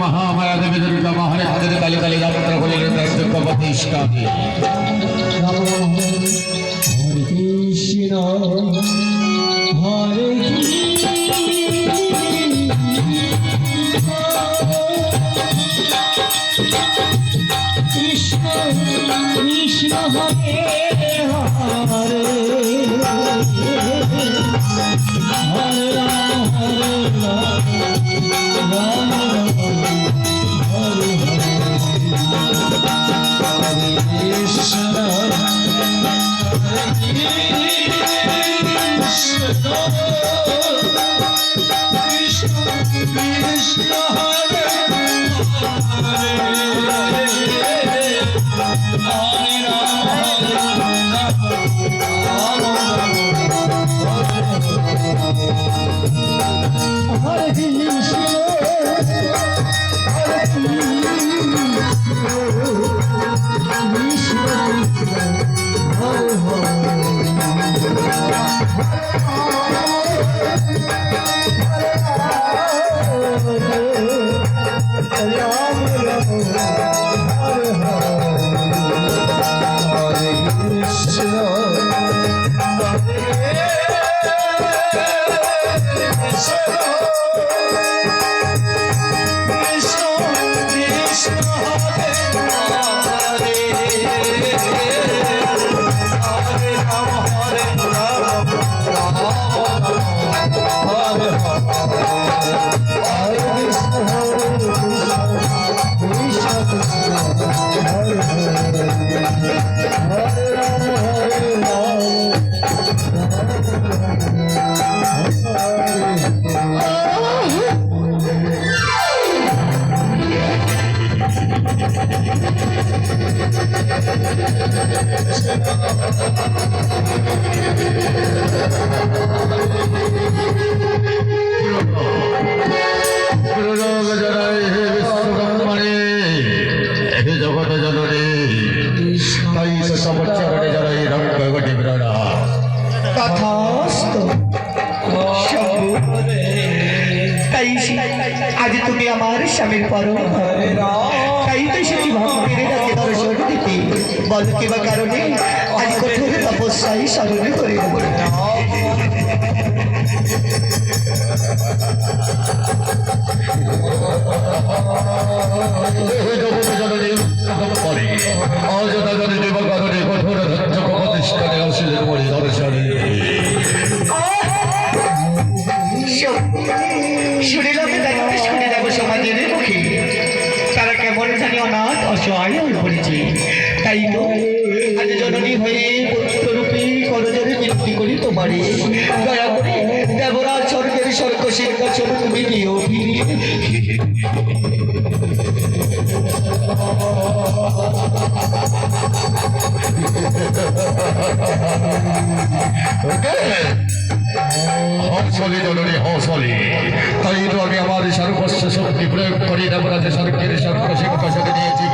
महामाया देवी दुर्गा महारे हाथ काली काली यात्रा को लेकर प्रतिष्ठा की कृष्ण कृष्ण हरे हरे हरे राम राम हरे हरे कृष्ण कृष्ण कृष्ण हरे आज तुम्हें हमारे स्वामीर परम ताई तो एसेছি ভক্তের ডাকে দর্শন দিতে বল কি বা কারণে আজ কঠোর তপস্যায় স্মরণ করে দেব অসহায় হয়ে পড়েছি তাই তো আজ জননী হয়ে পুত্ররূপী করজোরে বিনতি করি তোমারে দয়া করে দেবরাজ স্বর্গের স্বর্গশীল কাছে তুমি দিও हौसले जननी हौसले ताई तो आगे हमारे सर्वस्व शक्ति प्रयोग करी देवराज स्वर्गेर स्वर्ग सिंहासन निয়েছি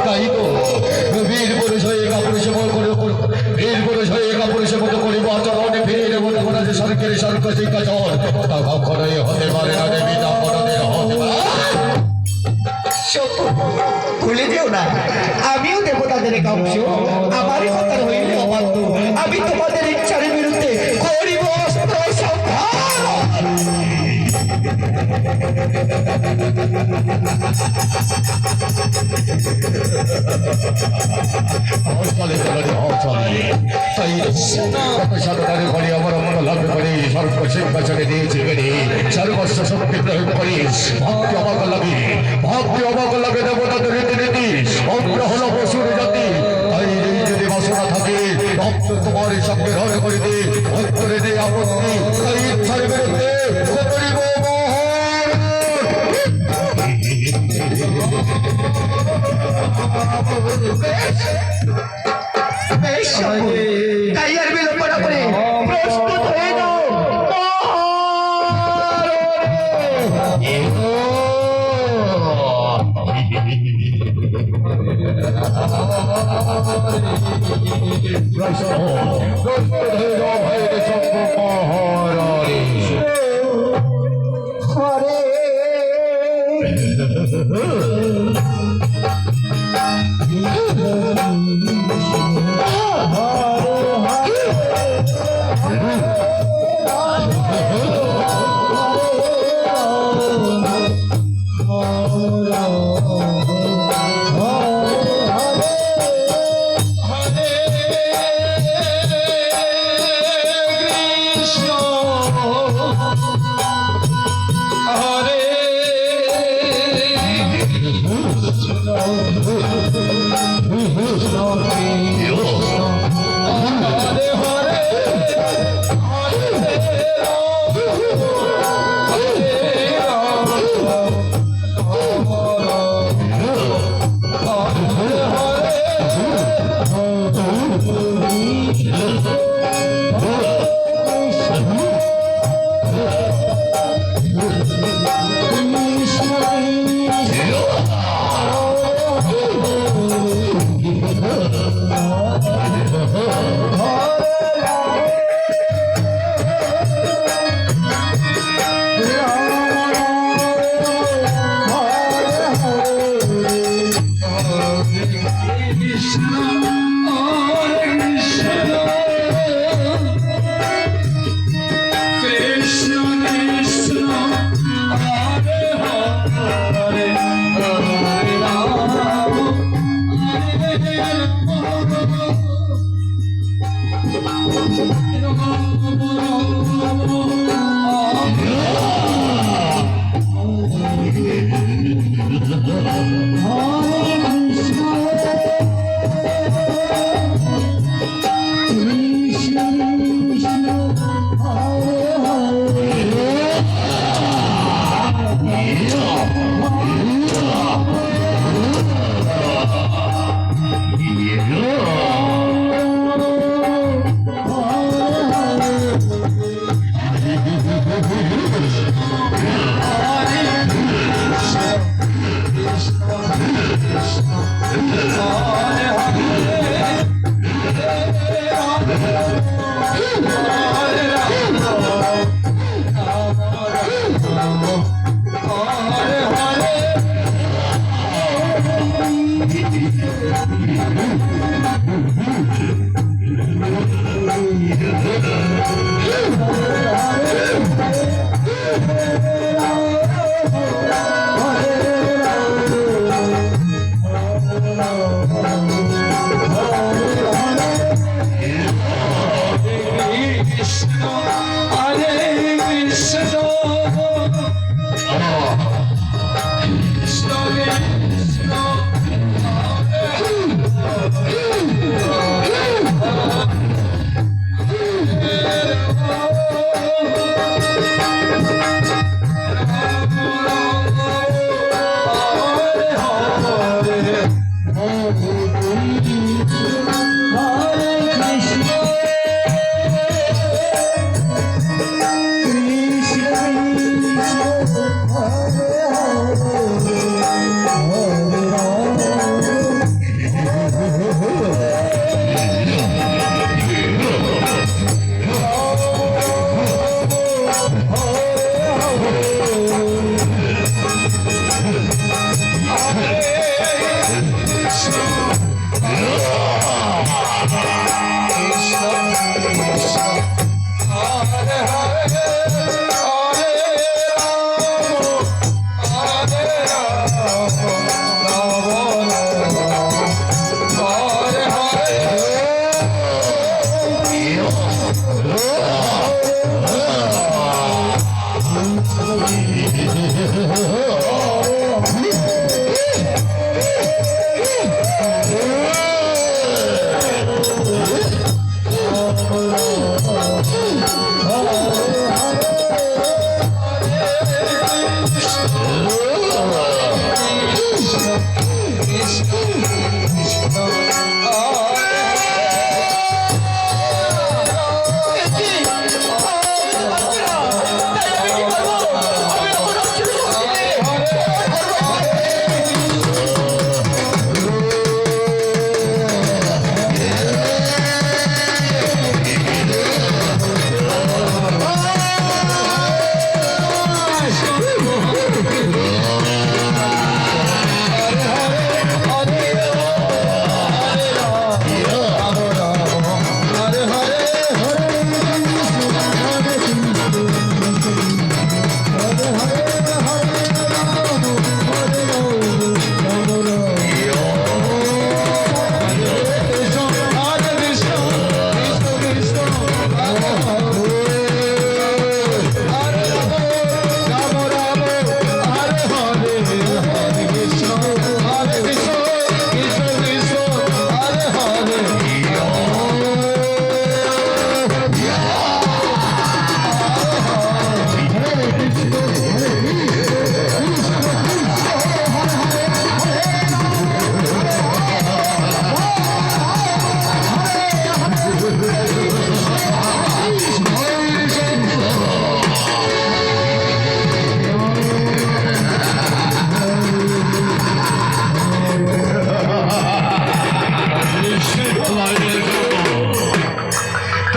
তাই তো সিংহাসন তা কখনোই হতে পারে না দেবী, তা কোনোদিন হতে পারে না। ভুলে যেও না, আমিও দেবতাদের এক অংশ। আমার কথা হইলে অবাধ্য। আমি তোমাদের ইচ্ছার বিরুদ্ধে করিব অস্ত্র সংহার। হসলে চলে হসলে তাই কত সাধনারে করে অবলম্বন লাভ করে সর্ব সিংহাসনে দিয়েছে বেড়ে সর্বস্ব শক্তি প্রয়োগ করে ভক্তি অবাক লাগে দেবতাদের রীতিনীতি অগ্র হল পশুর জাতি। তাই এই যদি বাসনা থাকে রক্ত তোমার সঙ্গে রণ করিতে অন্তরে নেই আপত্তি। তাই ইচ্ছার বিরুদ্ধে করিব তাই আর বিলম্ব না করে প্রস্তুত হয়ে যাও।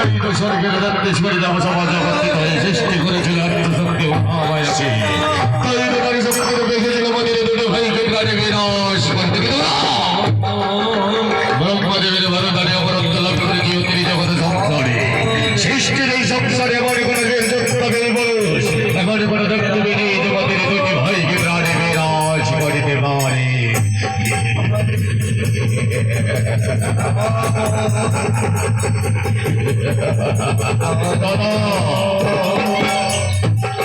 তাই তো স্বর্গের নির্দেশ করে দেব সমাজ অবস্থিত হয়ে সৃষ্টি করেছিল আত্মশক্তি ও মহামায়াকে। তাই তো নারী শক্তির বেঁচেছিল আমাদের দুটো ভাইকে প্রাণে বিনাশ করতে ব্রহ্মদেবের ভারতারে অবরুদ্ধ লাভ করেছি অতিরিক্ত জগৎ সংসারে। সৃষ্টির এই সংসারে এমন কোন যোগ্যতাকে বলুস এমন কোন দক্ষিণী নেই তোমাদের দুটি ভাইকে প্রাণে বিনাশ করিতে পারে।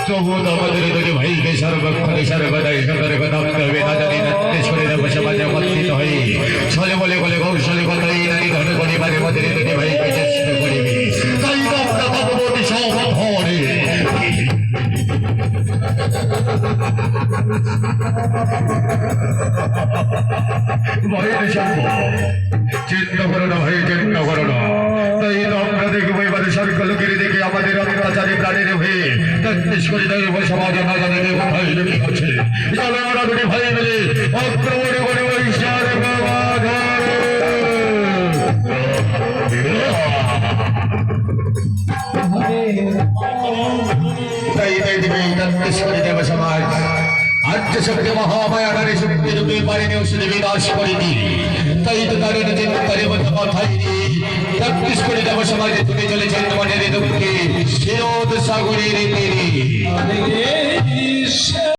তবু আমাদের দুটি ভাইকে সর্বক্ষণে সর্বদাই সতর্ক থাকতে হবে। না জানি নাট্যেশ্বরীরা সমাজে উপস্থিত হয়ে ছলে বলে বলে কৌশলে কথাই নারী ধরে পরিবারের মধ্যে দুটি ভাইকে চেষ্টা করিবে। তাই তো আমরা ভগবতী সাবধানে ভাইয়ের সঙ্গ চিন্তা করো না ভাই, চিন্তা করো না। তাই তো আমরা দেখবো এবারে স্বর্গ লোকের দেখে আমাদের অত্যাচারে প্রাণের হয়ে তেত্রিশ কোটি দেব সমাজে না জানে ভাই লেগে আছে। চলো আমরা দুটি ভাই মিলে আক্রমণ করে ওই স্বর্গ তাই তাই দিবে তেত্রিশ কোটি দেব সমাজ আর্য শক্তি মহামায়া নারী শক্তি রূপে পারিনি ওষুধে বিনাশ করিনি। তাই তো তার চিন্তারে মধ্যে মাথায় তেত্রিশ কোটি দেব সমাজে তুমি চলেছেন তোমাদের দুঃখে শিরোদ সাগরের তীরে।